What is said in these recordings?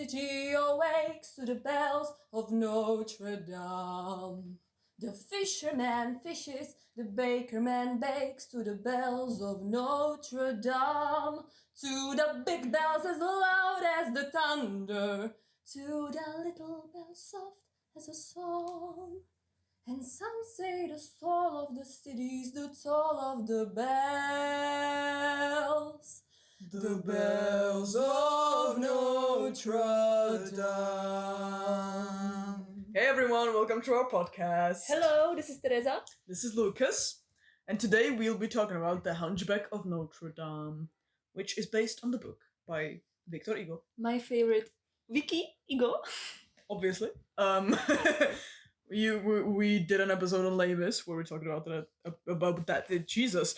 city awakes to the bells of Notre Dame. The fisherman fishes, the bakerman bakes to the bells of Notre Dame. To the big bells as loud as the thunder, to the little bells soft as a song. And some say the soul of the city's the toll of the bells. The bells of Notre Dame. Hey everyone, welcome to our podcast. Hello, this is Tereza. This is Lucas, and today we'll be talking about The Hunchback of Notre Dame, which is based on the book by Victor Hugo. My favorite Vicky Hugo. Obviously. We did an episode on Les Mis where we talked about that Jesus,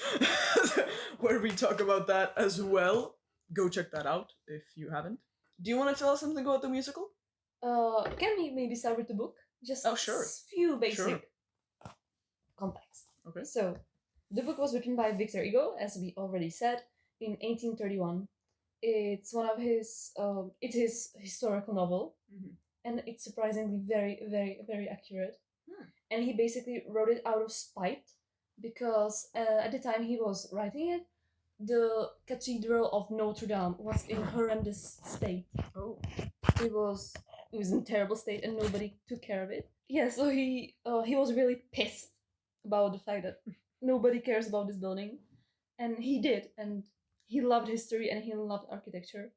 where we talk about that as well. Go check that out if you haven't. Do you want to tell us something about the musical? Can we maybe start with the book? Just sure. Few basic context. Okay. So, the book was written by Victor Hugo, as we already said, in 1831. It's one of his. It's his historical novel, and it's surprisingly very, very, very accurate. And he basically wrote it out of spite, because at the time he was writing it, the cathedral of Notre Dame was in horrendous state. Oh. It was in terrible state and nobody took care of it. Yeah, so he was really pissed about the fact that nobody cares about this building, and he did, and he loved history and he loved architecture.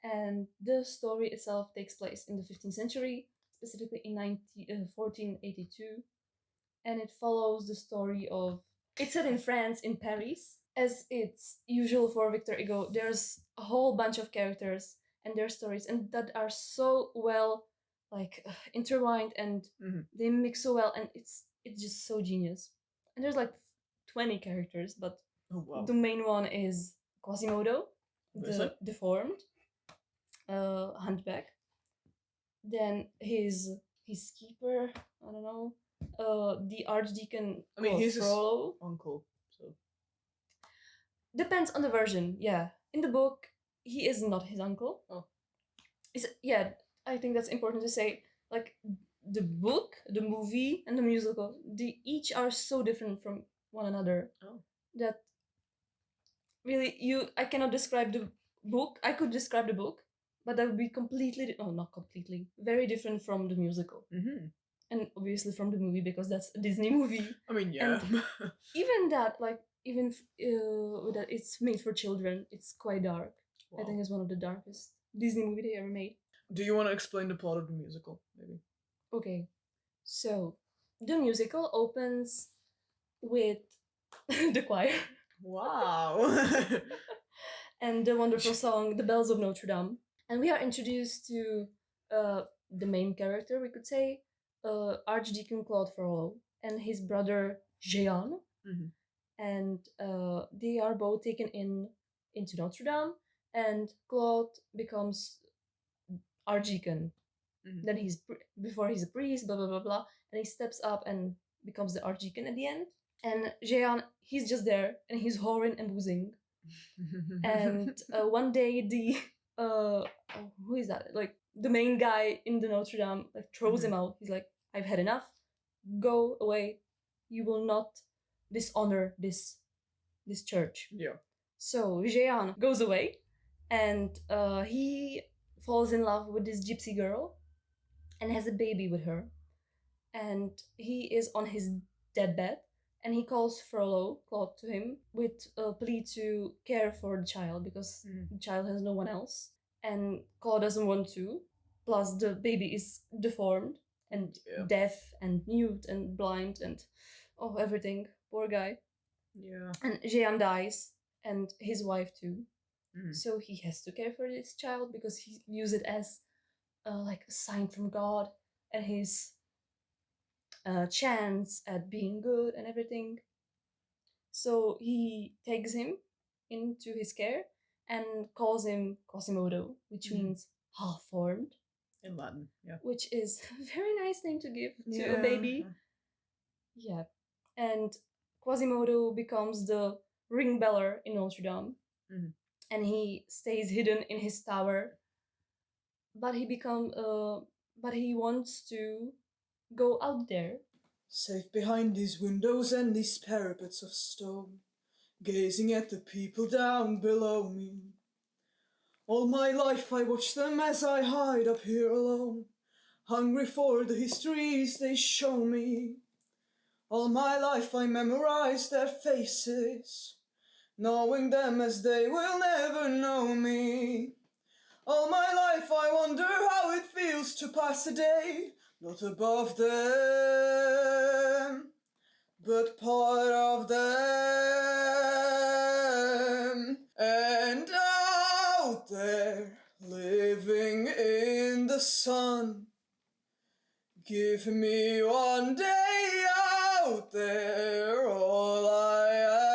And the story itself takes place in the 15th century, specifically in 1482, and it follows the story of. It's set in France, in Paris. As it's usual for Victor Hugo, there's a whole bunch of characters and their stories, and that are so well intertwined, and they mix so well, and it's just so genius. And there's like 20 characters, but the main one is Quasimodo, the deformed hunchback. Then his keeper, I don't know, the archdeacon. I mean, he's his Frollo. uncle, so depends on the version. Yeah, in the book, he is not his uncle. Oh. I think that's important to say. Like, the book, the movie, and the musical, they each are so different from one another. Oh. That really, I cannot describe the book. I could describe the book, but that would be not completely, very different from the musical. And obviously from the movie, because that's a Disney movie. I mean, yeah. And even that, that it's made for children, it's quite dark. Wow. I think it's one of the darkest Disney movie they ever made. Do you want to explain the plot of the musical, maybe? Okay, so the musical opens with the choir. Wow. And the wonderful song, The Bells of Notre Dame. And we are introduced to the main character, we could say, Archdeacon Claude Frollo and his brother Jean. And they are both taken into Notre Dame, and Claude becomes archdeacon. Then before he's a priest, blah blah blah blah, and he steps up and becomes the archdeacon at the end. And Jean, he's just there and he's whoring and boozing. And one day who is that? Like, the main guy in the Notre Dame throws him out. He's like, "I've had enough. Go away. You will not dishonor this church." Yeah. So Jean goes away, and he falls in love with this gypsy girl and has a baby with her. And he is on his deathbed, and he calls Claude, to him with a plea to care for the child, because the child has no one else. And Claude doesn't want to. Plus, the baby is deformed and deaf and mute and blind and everything. Poor guy. Yeah. And Jean dies, and his wife too. So he has to care for this child, because he views it as a sign from God and his chance at being good and everything. So he takes him into his care and calls him Quasimodo, which means half-formed. In Latin, yeah. Which is a very nice name to give to a baby. Yeah. And Quasimodo becomes the ring beller in Notre Dame. And he stays hidden in his tower but but he wants to go out there. Safe behind these windows and these parapets of stone, gazing at the people down below me. All my life I watch them as I hide up here alone, hungry for the histories they show me. All my life I memorize their faces, knowing them as they will never know me. All my life I wonder how it feels to pass a day, not above them, but part of them. And out there, living in the sun, give me one day out there. All I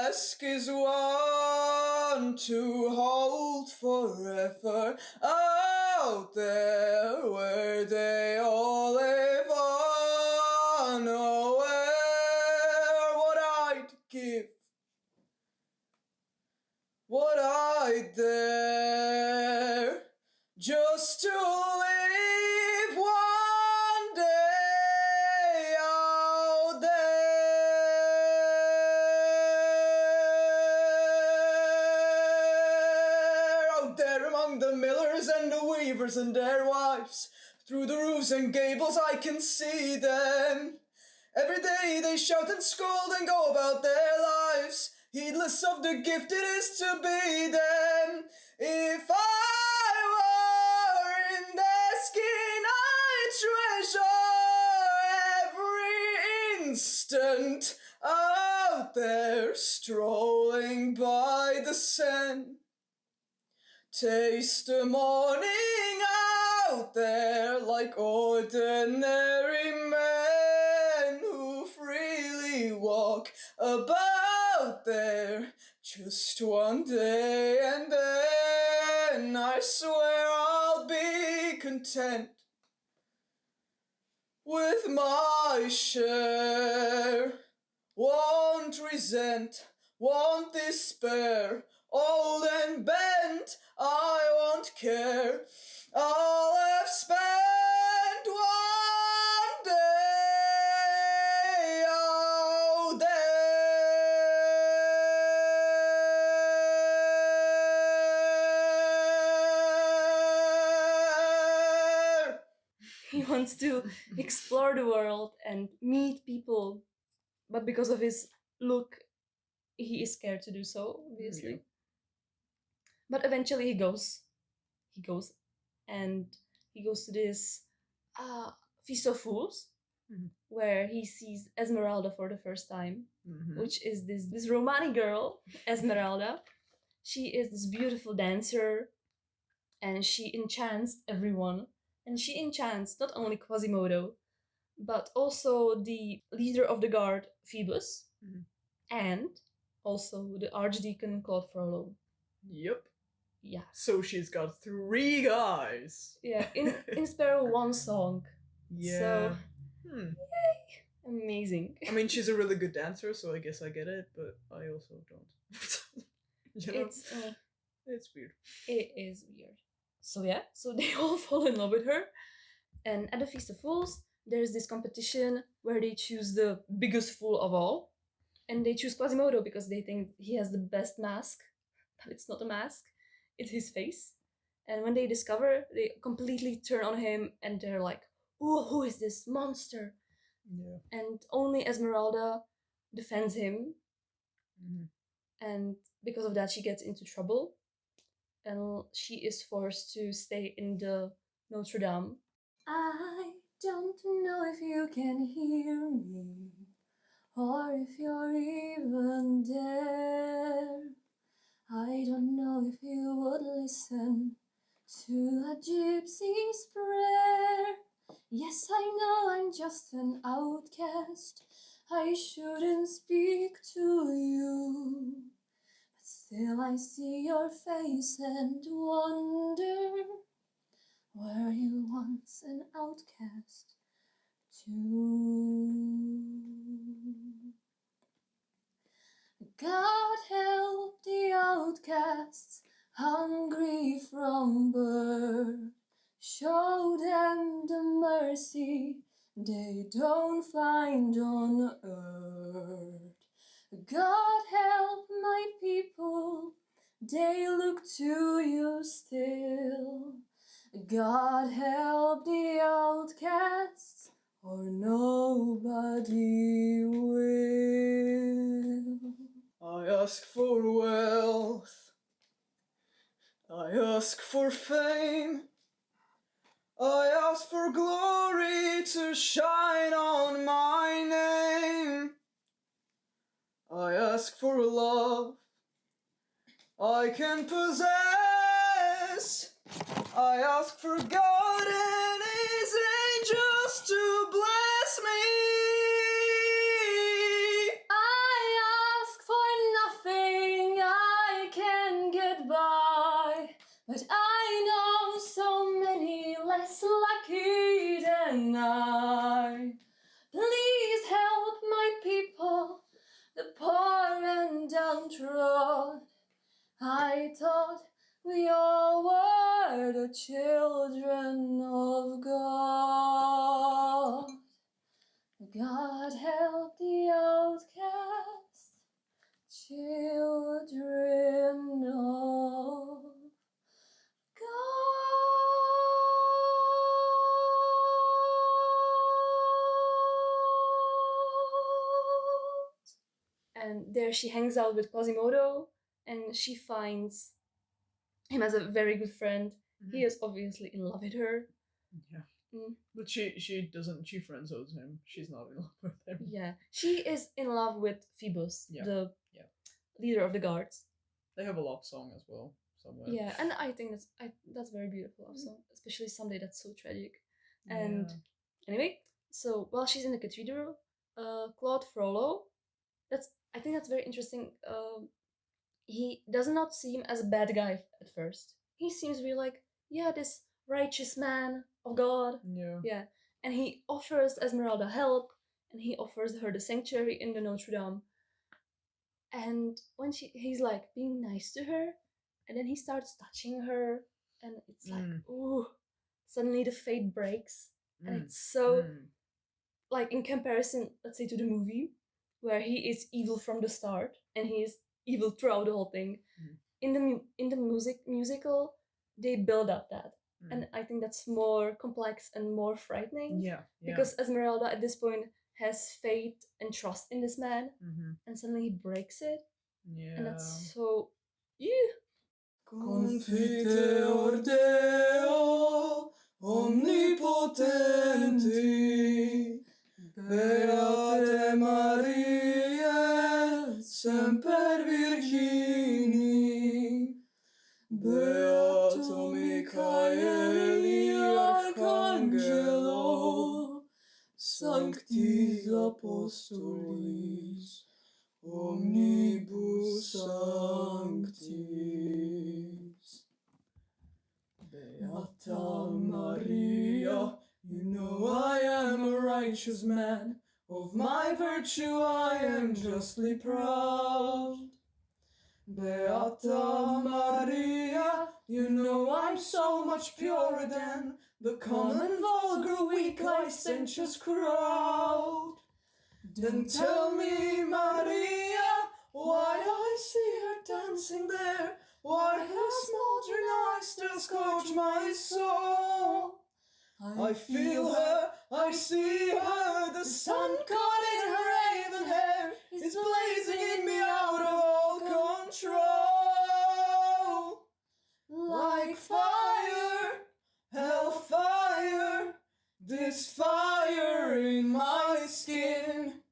ask is one to hold forever. Out there where they all live unaware. What I'd give, what I'd dare, just to live one day out there. Out there among the millers and the weavers and their wives, through the roofs and gables I can see them. Every day they shout and scold and go about their lives, heedless of the gift it is to be them. If I were in their skin, I'd treasure every instant out there, strolling by the Seine. Taste the morning out there like ordinary men who freely walk about there just one day, and then I swear I'll be content with my share. Won't resent, won't despair, old and bent, I won't care. I'll have spent one day out there. He wants to explore the world and meet people, but because of his look, he is scared to do so, obviously. Yeah. But eventually he goes. He goes, and he goes to this Feast of Fools, where he sees Esmeralda for the first time, which is this Romani girl, Esmeralda. She is this beautiful dancer, and she enchants everyone. And she enchants not only Quasimodo, but also the leader of the guard, Phoebus, and also the Archdeacon Claude Frollo. Yep. Yeah. So she's got 3 guys. Yeah, in Sparrow one song. Yeah. So, yay! Amazing. I mean, she's a really good dancer, so I guess I get it, but I also don't. You know? It's weird. It is weird. So yeah, so they all fall in love with her. And at the Feast of Fools, there's this competition where they choose the biggest fool of all. And they choose Quasimodo because they think he has the best mask. But it's not a mask, it's his face. And when they discover, they completely turn on him and they're like, "Ooh, who is this monster?" Yeah. And only Esmeralda defends him. And because of that, she gets into trouble. And she is forced to stay in the Notre Dame. I don't know if you can hear me, or if you're even there. I don't know if you would listen to a gypsy's prayer. Yes, I know I'm just an outcast. I shouldn't speak to you. But still I see your face and wonder, were you once an outcast too? God help the outcasts, hungry from birth, Show them the mercy they don't find on earth. God help my people, they look to you still. God help the outcasts, or nobody will. I ask for wealth, I ask for fame, I ask for glory to shine on my name. I ask for love I can possess. I ask for God and His angels to bless me. I ask for nothing, I can get by, but I know so many less lucky than I. Please help my people, the poor and downtrodden. I thought we all were the children of God. God help the outcast, children of God. And there she hangs out with Quasimodo, and she finds him as a very good friend. He is obviously in love with her. Yeah. But she doesn't, she friend-zones him. She's not in love with him. Yeah. She is in love with Phoebus, the leader of the guards. They have a love song as well somewhere. Yeah, and I think that's very beautiful love song, especially someday that's so tragic. And anyway, so while she's in the cathedral, Claude Frollo, I think that's very interesting. He does not seem as a bad guy at first. He seems really like, yeah, this righteous man of God. Yeah. And he offers Esmeralda help, and he offers her the sanctuary in the Notre Dame. And when he's like being nice to her, and then he starts touching her, and it's like, ooh, suddenly the fate breaks. And it's so, like, in comparison, let's say, to the movie, where he is evil from the start, and he is evil throughout the whole thing. In the musical, they build up that. And I think that's more complex and more frightening. Yeah. Because Esmeralda at this point has faith and trust in this man, and suddenly he breaks it. Yeah. And that's so Confiteor Deo omnipotenti, Beate Mariae semper Virgini, Beato Michaeli Arcangelo, Sanctis Apostolis, omnibus sanctis. Beata Maria, you know I am a righteous man, of my virtue I am justly proud. Beata Maria, you know I'm so much purer than the common, vulgar, weak, licentious crowd. Then tell me, Maria, why I see her dancing there, why her smoldering eyes still scorch my soul. I feel her, I see her, the sun caught in her raven hair is blazing in me out of all control. Like fire, hellfire, this fire in my skin,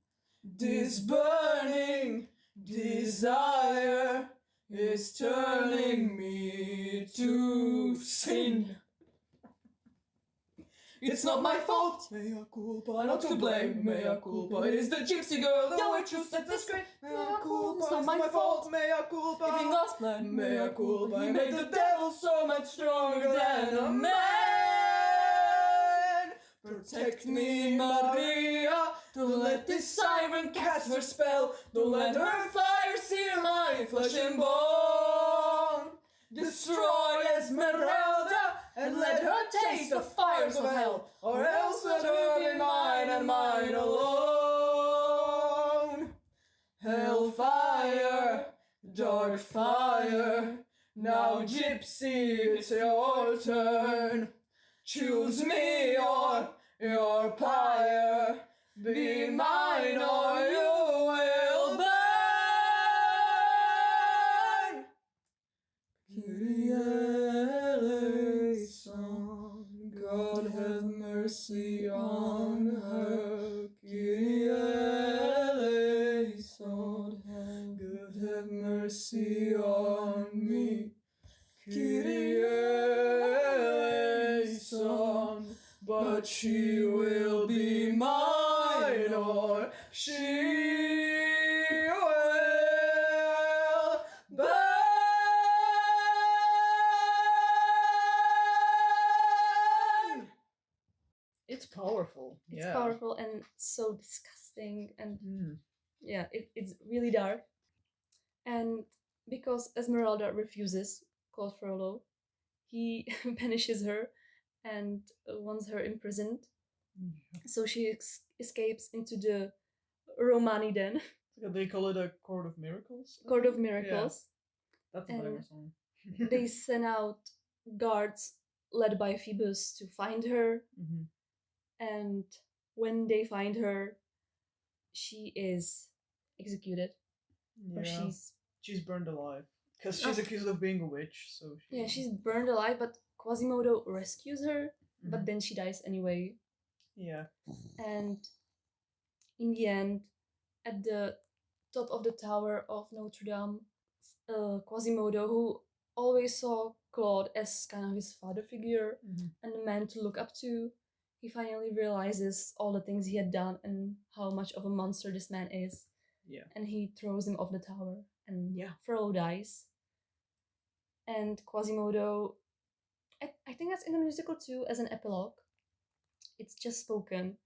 this burning desire is turning me to sin. It's not my fault, mea culpa, not to blame, mea culpa. It is the gypsy girl, the witch who set this great. Mea culpa, it's not my fault, mea culpa. If in God's plan, mea culpa, he made the devil so much stronger than a man. Protect me, Maria, don't let this siren cast her spell, don't let her fire sear my flesh and bone. Destroy Esmeralda and let her taste the fires of hell, or else let her be mine and mine alone. Hellfire, dark fire, now gypsy, it's your turn. Choose me or your pyre, be mine or you will burn. Kyrie Eleison, God have mercy on her. Kyrie Eleison, God have mercy on me. Kyrie Eleison, but she will be mine or she will burn. It's powerful. It's powerful and so disgusting, and it's really dark. And because Esmeralda refuses Claude Frollo, he banishes her and wants her imprisoned. So she escapes into the Romani Den. They call it a Court of Miracles? Court of Miracles. Yeah. That's a better song. They send out guards led by Phoebus to find her. And when they find her, she is executed. Or she's burned alive. Because she's accused of being a witch, so she's burned alive, but Quasimodo rescues her, but then she dies anyway. Yeah. And in the end, at the top of the tower of Notre Dame, Quasimodo, who always saw Claude as kind of his father figure and a man to look up to, he finally realizes all the things he had done and how much of a monster this man is. Yeah. And he throws him off the tower, and Frollo dies. And Quasimodo, I think that's in the musical too, as an epilogue. It's just spoken,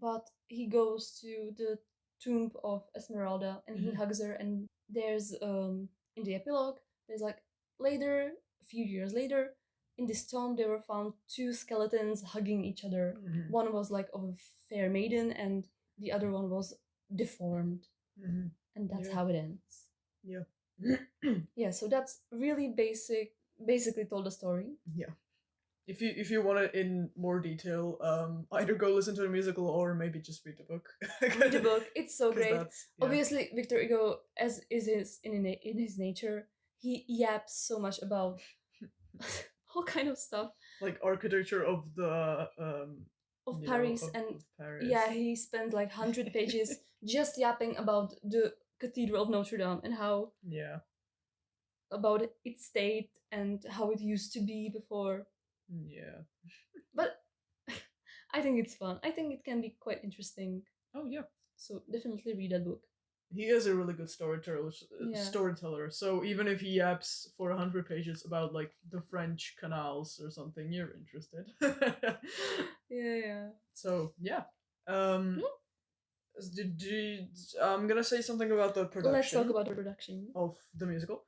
but he goes to the tomb of Esmeralda and he hugs her, and there's in the epilogue, there's like later, a few years later, in this tomb there were found two skeletons hugging each other. One was like of a fair maiden and the other one was deformed. And that's how it ends. Yeah, so that's really basically told the story. Yeah. If you want it in more detail, either go listen to the musical or maybe just read the book. Read the book. It's so great. Obviously, Victor Hugo, as is in his nature, he yaps so much about all kind of stuff. Like architecture of the Paris, Paris. Yeah, he spends like 100 pages just yapping about the Cathedral of Notre Dame and how about its state and how it used to be before. Yeah. But I think it's fun. I think it can be quite interesting. Oh yeah. So definitely read that book. He is a really good storyteller. So even if he yaps for 100 pages about like the French canals or something, you're interested. Yeah. So yeah. I'm gonna say something about the production. Let's talk about the production of the musical.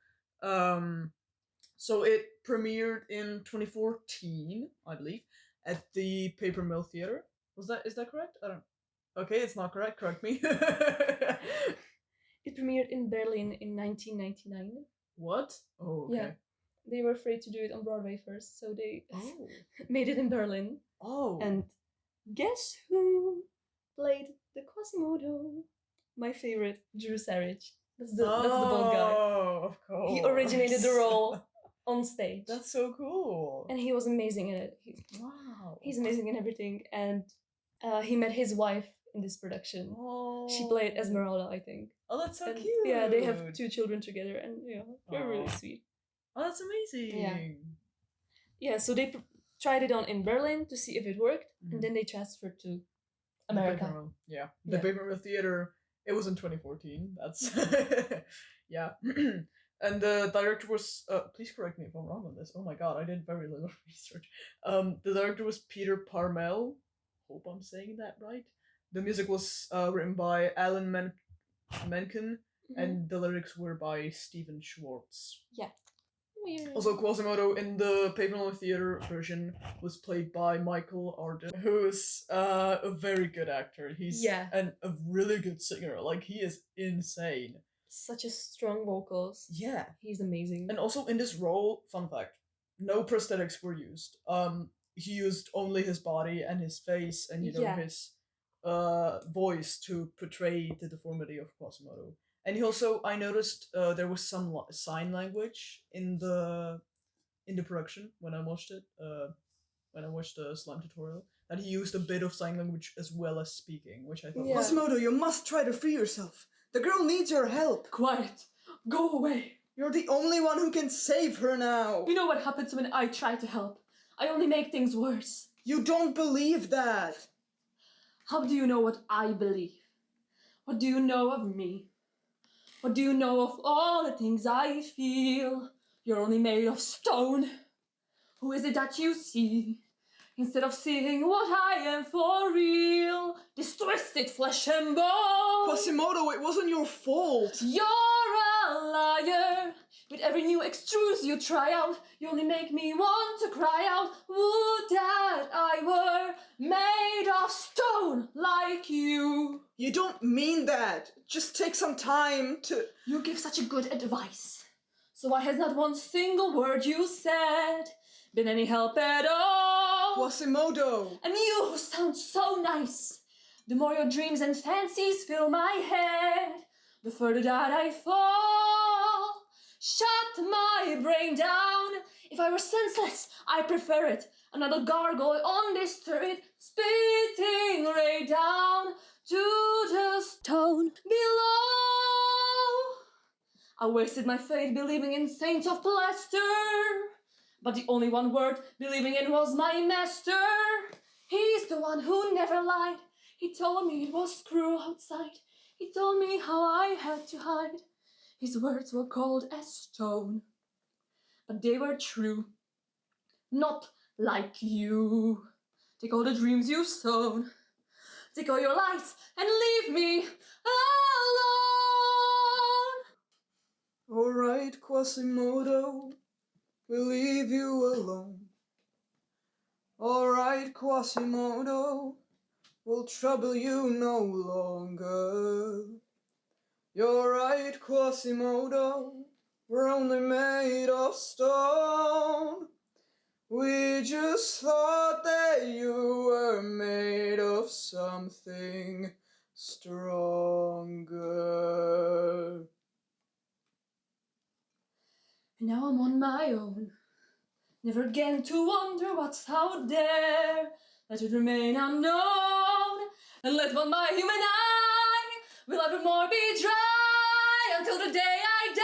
So it premiered in 2014, I believe, at the Paper Mill Theatre. Is that correct? I don't. Okay, it's not correct. Correct me. It premiered in Berlin in 1999. What? Oh, okay. Yeah. They were afraid to do it on Broadway first, so they made it in Berlin. Oh. And guess who played the Quasimodo? My favorite, Drew Sarich. That's the bald guy. Oh, of course. He originated the role on stage. That's so cool. And he was amazing in it. Wow. He's amazing in everything. And he met his wife in this production. Oh. She played Esmeralda, I think. Oh, that's so cute. Yeah, they have 2 children together, and they're really sweet. Oh, that's amazing. Yeah, so they tried it on in Berlin to see if it worked, and then they transferred to America. The Paper Mill Theatre. It was in 2014. That's yeah. And the director was please correct me if I'm wrong on this. Oh my god, I did very little research. The director was Peter Parmel. Hope I'm saying that right. The music was written by Alan Menken, and the lyrics were by Stephen Schwartz. Yeah. weird. Also, Quasimodo in the Paper Theater version was played by Michael Arden, who's a very good actor. He's a really good singer. Like, he is insane. Such a strong vocals. Yeah. He's amazing. And also in this role, fun fact, no prosthetics were used. He used only his body and his face and, his voice to portray the deformity of Quasimodo. And he also, I noticed there was some sign language in the production when I watched it. When I watched the slime tutorial, that he used a bit of sign language as well as speaking, which I thought. Quasimodo, you must try to free yourself. The girl needs your help. Quiet. Go away. You're the only one who can save her now. You know what happens when I try to help. I only make things worse. You don't believe that. How do you know what I believe? What do you know of me? What do you know of all the things I feel? You're only made of stone. Who is it that you see? Instead of seeing what I am for real, this twisted flesh and bone. Quasimodo, it wasn't your fault. You're a liar. With every new extrude you try out, you only make me want to cry out. Would that I were made of stone like you. You don't mean that. Just take some time to... You give such a good advice. So why has not one single word you said been any help at all? Quasimodo! And you who sound so nice, the more your dreams and fancies fill my head, the further that I fall. Shut my brain down. If I were senseless, I prefer it. Another gargoyle on this turret, spitting right down to the stone below. I wasted my faith believing in saints of plaster, but the only one word believing in was my master. He's the one who never lied. He told me it was cruel outside. He told me how I had to hide. His words were cold as stone, but they were true. Not like you. Take all the dreams you've sown. Take all your lies and leave me alone. All right, Quasimodo, we'll leave you alone. All right, Quasimodo, we'll trouble you no longer. You're right, Quasimodo, we're only made of stone. We just thought that you were made of something stronger. And now I'm on my own, never again to wonder what's out there. Let it remain unknown, and let what my human eye will evermore be dry until the day I die.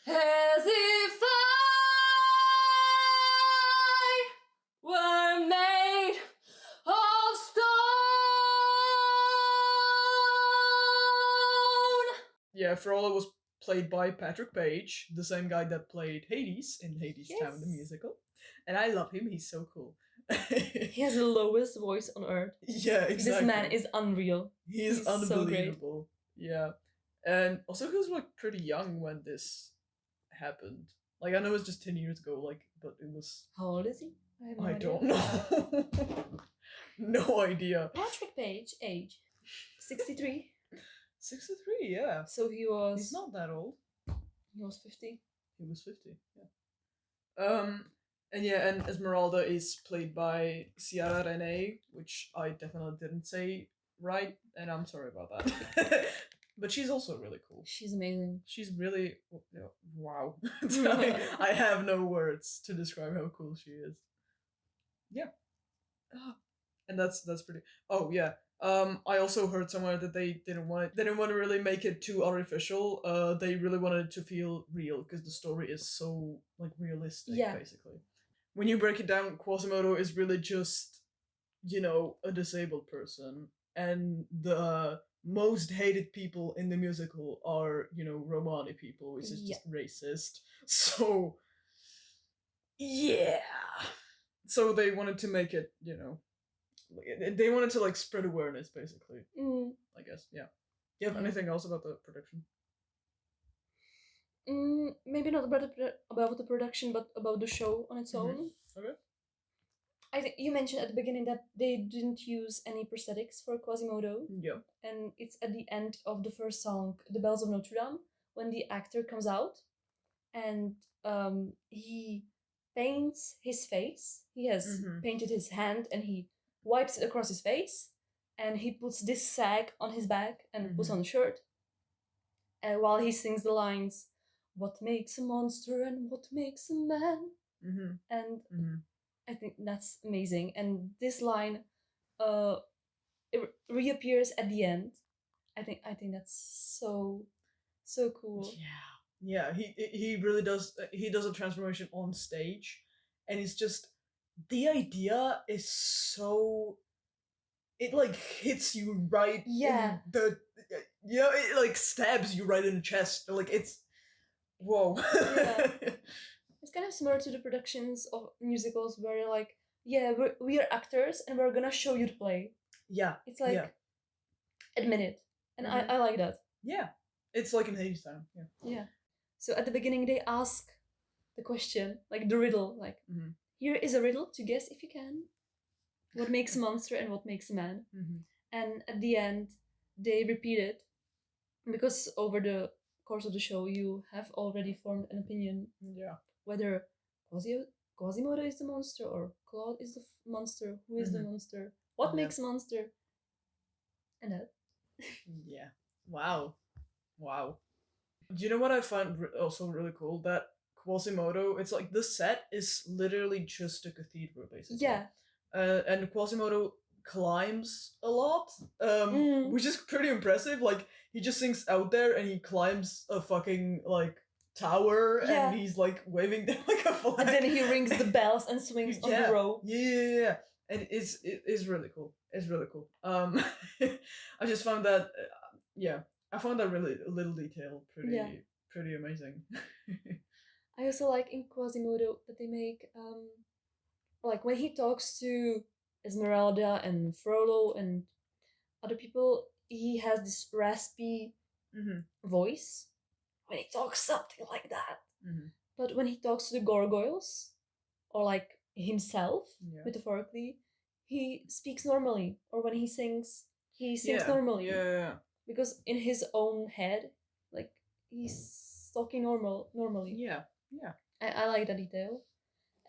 As if I were made of stone. Yeah, Frollo was played by Patrick Page, the same guy that played Hades in Hades Town, the musical. And I love him, he's so cool. He has the lowest voice on earth. Yeah, exactly. This man is unreal. He's unbelievable. So yeah. And also he was like pretty young when this happened. Like I know it was just 10 years ago, like, but it was... How old is he? have no I idea. don't know. No idea. Patrick Page, age 63. 63, yeah. So he was. He's not that old. He was 50. He was 50, yeah. And yeah, and Esmeralda is played by Ciara Renee, which I definitely didn't say right, and I'm sorry about that. But she's also really cool. She's amazing. She's really wow. I have no words to describe how cool she is. Yeah. And that's pretty. Oh yeah. I also heard somewhere that they didn't want to really make it too artificial. They really wanted it to feel real because the story is so like realistic, basically. When you break it down, Quasimodo is really just, a disabled person, and the most hated people in the musical are, Romani people, which is just racist. So, yeah. So they wanted to make it, they wanted to, spread awareness, basically. I guess, yeah. Do you have anything else about the production? Maybe not about the production, but about the show on its own. Okay. I think you mentioned at the beginning that they didn't use any prosthetics for Quasimodo, Yeah. and it's at the end of the first song, "The Bells of Notre Dame," when the actor comes out, and he paints his face. He has painted his hand, and he wipes it across his face, and he puts this sack on his back and puts on a shirt. And while he sings the lines, "What makes a monster and what makes a man?" And I think that's amazing. And this line, it reappears at the end. I think that's so cool. Yeah. He really does. He does a transformation on stage, and it's just the idea is so. It like hits you right in the. It like stabs you right in the chest. Like it's. Whoa. Yeah. It's kind of similar to the productions of musicals where you're like, yeah, we are actors and we're gonna show you the play. Yeah. It's like, admit it. And I like that. Yeah. It's like in Hades Town. Yeah. Yeah. So at the beginning they ask the question, like the riddle, like, here is a riddle to guess if you can. What makes a monster and what makes a man? And at the end they repeat it, because over the course of the show you have already formed an opinion. Yeah. Whether Quasimodo is the monster or Claude is the monster, who is the monster, what makes a monster, and that. Yeah. Wow. Do you know what I find also really cool? That Quasimodo, it's like the set is literally just a cathedral, basically. Yeah. And Quasimodo climbs a lot, which is pretty impressive. Like he just sinks out there and he climbs a fucking like tower, and he's like waving there like a flag. And then he rings the bells and swings on the rope. Yeah. And it's really cool. It's really cool. I just found that I found that really little detail pretty amazing. I also like in Quasimodo that they make like when he talks to Esmeralda and Frollo and other people, he has this raspy voice when he talks, something like that. But when he talks to the gargoyles, or like himself, metaphorically, he speaks normally. Or when he sings normally. Yeah. Because in his own head, like he's talking normally. Yeah. I like that detail.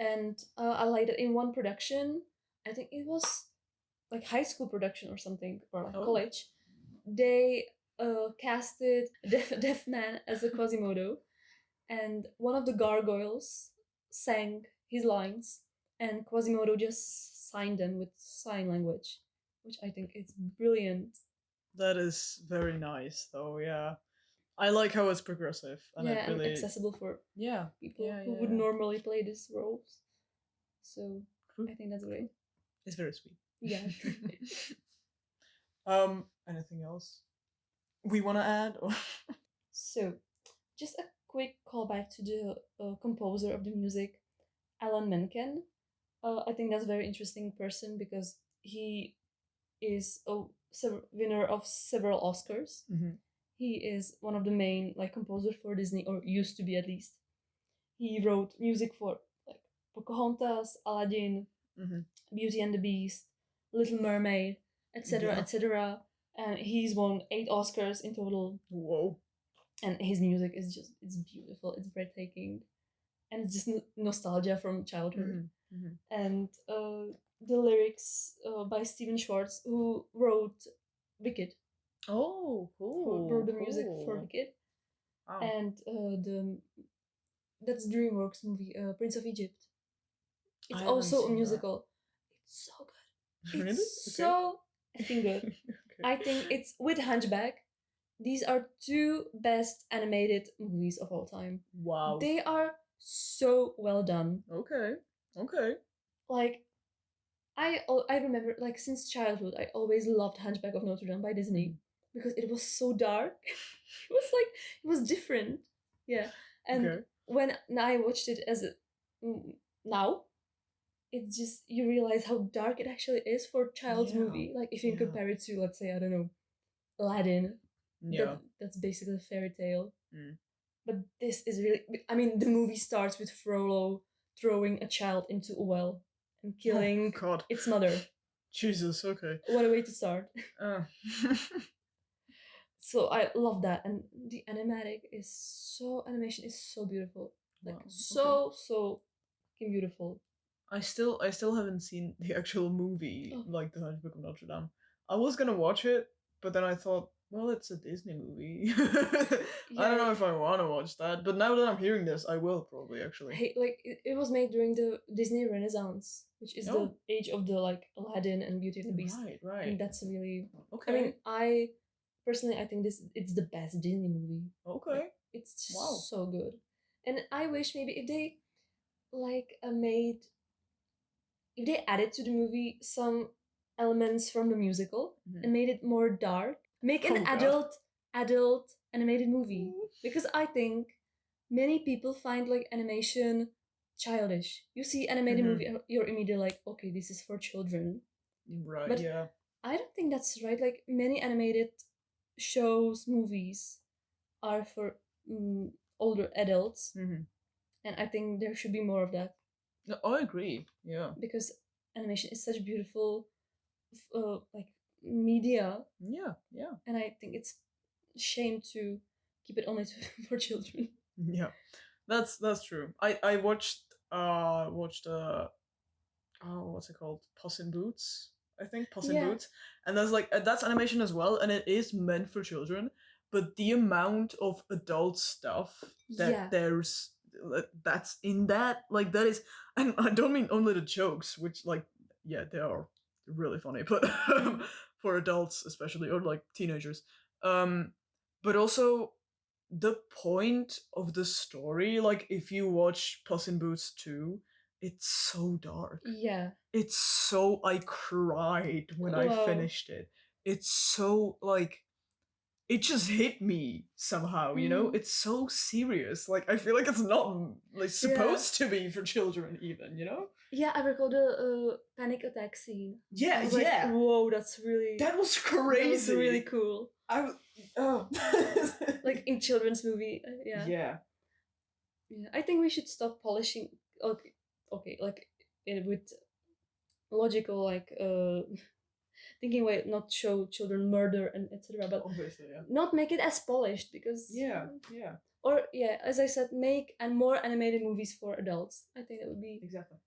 And I like that in one production, I think it was like high school production or something, or like college, they casted a deaf man as a Quasimodo, and one of the gargoyles sang his lines, and Quasimodo just signed them with sign language, which I think is brilliant. That is very nice, though. Yeah, I like how it's progressive and and accessible for people who would normally play these roles. So I think that's great. It's very sweet. Yeah. Anything else we want to add? Or So, just a quick callback to the composer of the music, Alan Menken. I think that's a very interesting person because he is a winner of several Oscars. He is one of the main like composers for Disney, or used to be at least. He wrote music for like Pocahontas, Aladdin, Beauty and the Beast, Little Mermaid, etc., etc. And he's won 8 Oscars in total. Whoa! And his music is it's beautiful, it's breathtaking, and it's just nostalgia from childhood. And the lyrics by Stephen Schwartz, who wrote Wicked. Oh, cool! Who wrote the music for Wicked. Wow. And that's DreamWorks movie, Prince of Egypt. It's I also haven't a seen musical. It's so good. Really? It's Okay. so effing good. Okay. I think it's with Hunchback. These are 2 best animated movies of all time. Wow. They are so well done. Okay. Like, I remember, like, since childhood, I always loved Hunchback of Notre Dame by Disney because it was so dark. it was different. Yeah. And when I watched it now, it's just, you realize how dark it actually is for a child's movie. Like, if you compare it to, let's say, I don't know, Aladdin. Yeah. That's basically a fairy tale. But this is really. I mean, the movie starts with Frollo throwing a child into a well and killing Oh, God. its mother. Jesus, okay. What a way to start. Uh, So I love that, and the animation is so beautiful, like Wow, so fucking beautiful. I still haven't seen the actual movie, Oh. like The Hunchback of Notre Dame. I was gonna watch it, but then I thought, well, it's a Disney movie. I don't know if I want to watch that, but now that I'm hearing this, I will probably actually. Hey, like it was made during the Disney Renaissance, which is Oh. the age of the like Aladdin and Beauty and the Beast, Right, and right. that's really. Okay. I mean, I personally I think it's the best Disney movie. okay. It's just Wow. so good, and I wish maybe if they like if they added to the movie some elements from the musical Mhm. and made it more dark, make an Oh, God. adult animated movie, because I think many people find like animation childish. You see animated Mhm. movie, you're immediately like, okay, this is for children. Right, But yeah. I don't think that's right. Like many animated shows, movies are for older adults, hmm and I think there should be more of that, No, I agree. Yeah. because animation is such beautiful like media, Yeah, yeah. and I think it's a shame to keep it only for children. Yeah. That's true. I watched oh, what's it called? Puss in Boots, I think. Puss in Yeah. Boots. And that's like that's animation as well, and it is meant for children, but the amount of adult stuff that Yeah. there's that's in that, like that is, and I don't mean only the jokes, which like yeah, they are really funny, but for adults especially, or like teenagers. But also the point of the story, like if you watch Puss in Boots 2, it's so dark. Yeah. It's so, I cried when I Wow. finished it. It's so like it just hit me somehow, you know? Mhm. It's so serious. Like I feel like it's not like supposed to be for children even, you know? Yeah, I recall the panic attack scene. Yeah, I was like, yeah. whoa, that's really That was that crazy. was really cool. Oh. Like in children's movie, yeah. yeah. Yeah, I think we should stop polishing. Okay, like with logical, like thinking way, not show children murder and etc. But Obviously, yeah. not make it as polished, because Yeah. or yeah, as I said, make and more animated movies for adults. I think that would be, Exactly.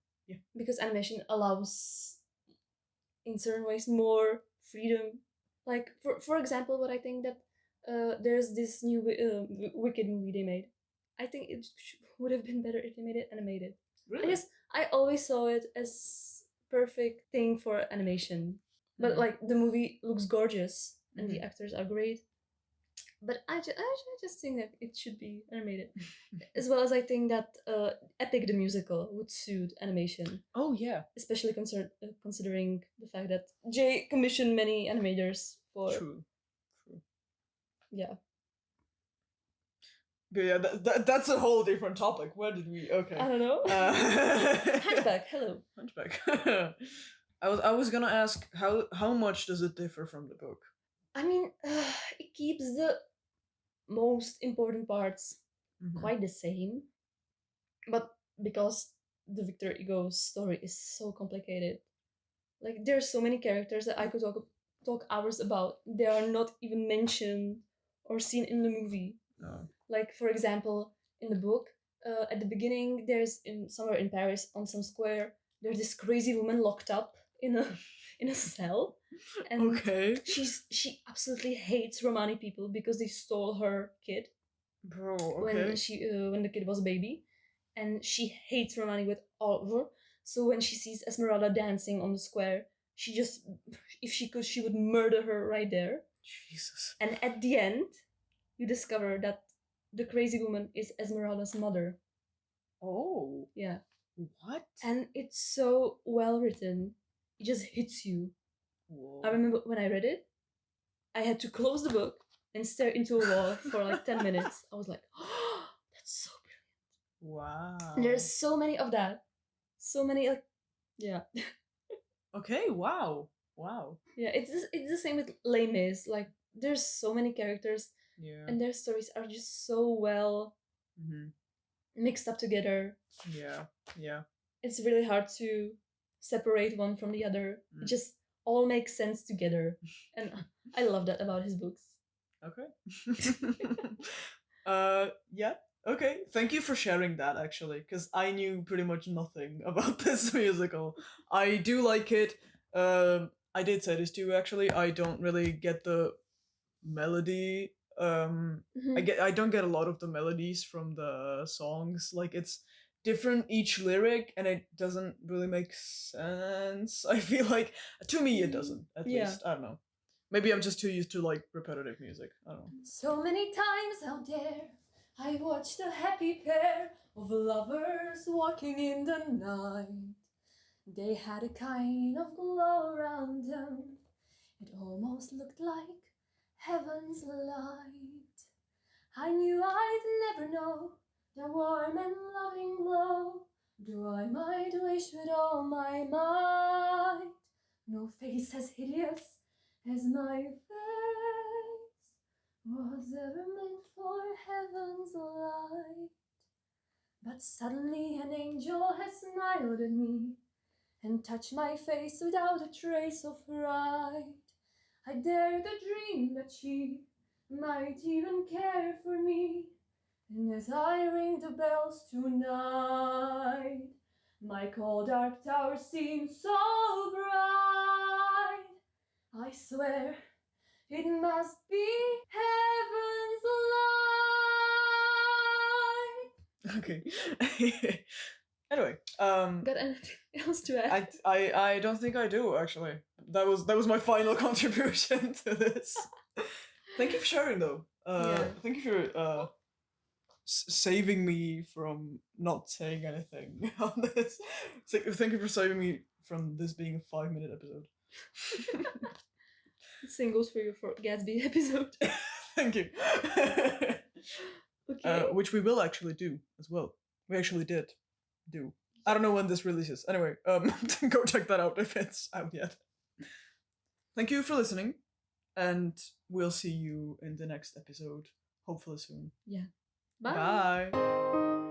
because animation allows in certain ways more freedom. Like for example, what I think that there's this new Wicked movie they made. I think it would have been better if they made it animated. Really? I always saw it as perfect thing for animation, but Mhm. like the movie looks gorgeous and the Mhm. actors are great. But I just think that it should be animated, as well as I think that Epic the musical would suit animation, Oh yeah. especially considering the fact that Jay commissioned many animators for True. yeah. But yeah, that's a whole different topic. Where did we? Okay. I don't know. Uh, Hunchback, hello. Hunchback. I was gonna ask how much does it differ from the book? I mean, it keeps the most important parts Mhm. quite the same, but because the Victor Hugo story is so complicated, like there's so many characters that I could talk hours about. They are not even mentioned or seen in the movie. No. Like for example, in the book, at the beginning, there's somewhere in Paris on some square, there's this crazy woman locked up in a cell, and Okay. she absolutely hates Romani people because they stole her kid Bro. Okay. when the kid was a baby, and she hates Romani with all of her. So when she sees Esmeralda dancing on the square, she just, if she could, she would murder her right there. Jesus. And at the end, you discover that the crazy woman is Esmeralda's mother. Oh. Yeah. What? And it's so well written. It just hits you. Whoa. I remember when I read it, I had to close the book and stare into a wall for like 10 minutes. I was like, oh, that's so brilliant. Wow. And there's so many of that. So many, like, yeah. Okay. Wow. Wow. Yeah, it's the same with Les Mis. Like, there's so many characters Yeah. and their stories are just so well mixed up together. Yeah. Yeah. It's really hard to separate one from the other. It just all makes sense together. And I love that about his books. Okay. Yeah. Okay. Thank you for sharing that, actually, because I knew pretty much nothing about this musical. I do like it. I did say this to you, actually. I don't really get the melody. Mhm. I don't get a lot of the melodies from the songs. Like, it's different each lyric, and it doesn't really make sense. I feel like, to me, it doesn't. At Yeah. least, I don't know. Maybe I'm just too used to like repetitive music. I don't know. So many times out there, I watched a happy pair of lovers walking in the night. They had a kind of glow around them. It almost looked like heaven's light. I knew I'd never know the warm and loving glow, though I might wish with all my might. No face as hideous as my face was ever meant for heaven's light. But suddenly an angel has smiled at me and touched my face without a trace of fright. I dared to dream that she might even care for me. And as I ring the bells tonight, my cold dark tower seems so bright. I swear it must be heaven's light. Okay. Anyway, Got anything else to add? I don't think I do, actually. That was my final contribution to this. Thank you for sharing, though. Yeah. Thank you for saving me from not saying anything on this. Thank you for saving me from this being a 5-minute episode. Same goes for your Gatsby episode. Thank you. Okay. Which we will actually do as well. We actually did do. I don't know when this releases. Anyway, go check that out if it's out yet. Thank you for listening, and we'll see you in the next episode, hopefully soon. Yeah. Bye. Bye.